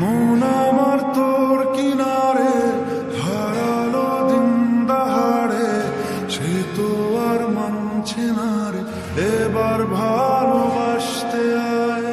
মন আমার তোর কিনারে হারালো দিন দাহাড়ে, সে তো আর মানছে না রে এবার ভালোবাসতে আয়।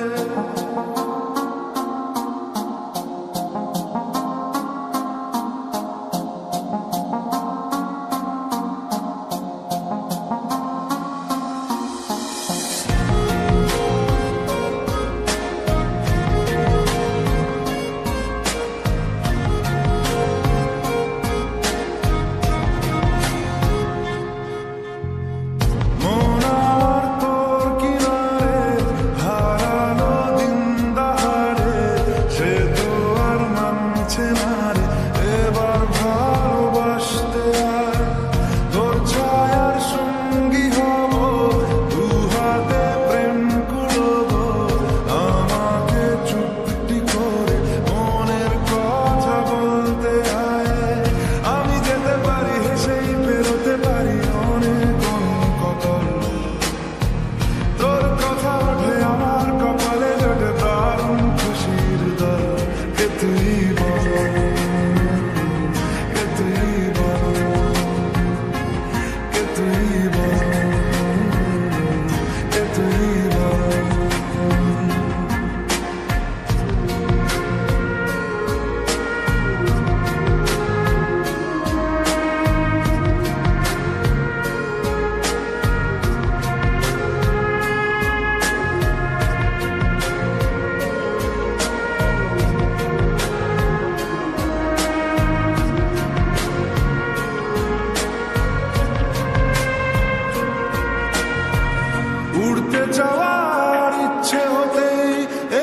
উড়তে যাওয়ার ইচ্ছে হতেই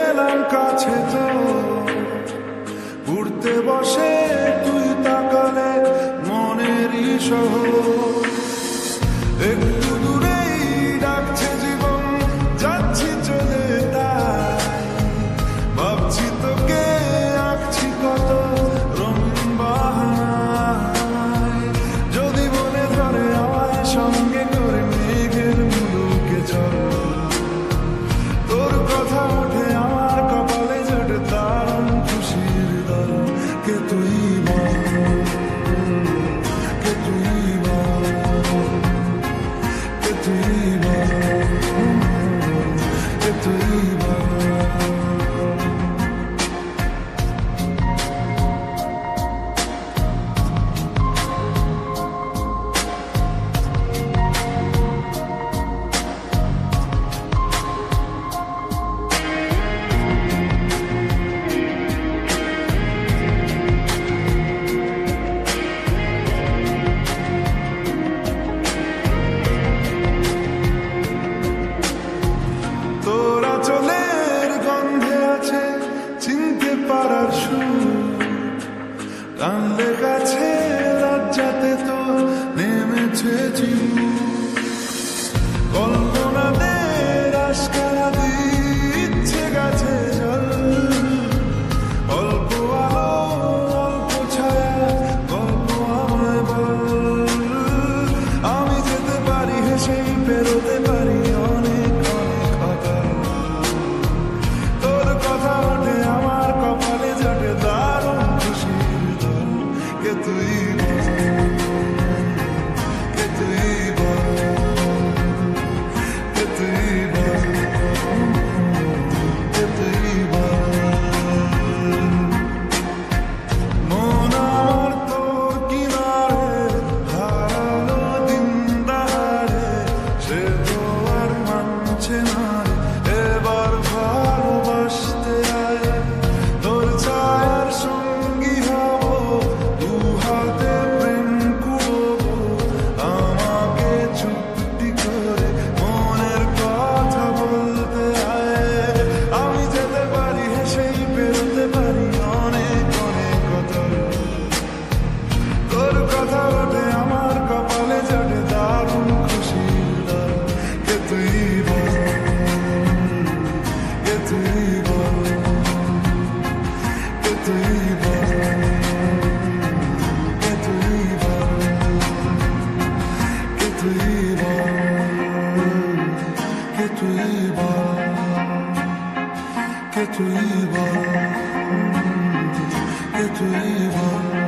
এলাম কাছে তো, উড়তে বসে তুই তাকালে মনেরই শহর। একটু দূরেই ডাকছে জীবন, যাচ্ছি চলে তাই ভাবছি তোকে আঁকছি কত রঙিন বাহানায়। যদি মনে ধরে আমায় সঙ্গে করে মেঘের মুলুকে চল, তোর কথা ওঠে আমার কপালে জোটে দারুণ খুশির দল। কে তুই বল, কে তুই বল, কে তুই বল, কে তুই বল। তোরা চলের গন্ধে আছে চিনতে পারার সুর, টানলে কাছে লজ্জাতে তো নেমেছে চিবুক। কল্পনাদের আশকারা দিচ্ছে গাছে জল, অল্প আলো অল্প ছায়া গল্প আমায় বল। আমি যেতে পারি হেসেই পেরোতে পারি অনেক অনেক অতল। তোর কথা ওঠে আমার কপালে জোটে দারুণ খুশির দল। কে তুই বল, কে তুই বল, কে তুই বল, কে তুই বল। মন আমার তোর কিনারে হারালো দিন দাহাড়ে, সে তো আর মানছে না রে এবার ভালোবাসতে আয়। তোর ছায়ার সঙ্গী হব, দু হাতে প্রেম কুড়বো, আমাকে চুপটি করে মনের কথা বলতে আয়। আমি যেতে পারি হেসেই পেরোতে পারি অনেক অনেক অতল। তোর কথা ওঠে আমার কপালে জোটে দারুণ খুশির দল। কে তুই বল, কে তুই বল, কে তুই বল, কে তুই বল, কে তুই বল, কে তুই বল, কে তুই বল। তুই বল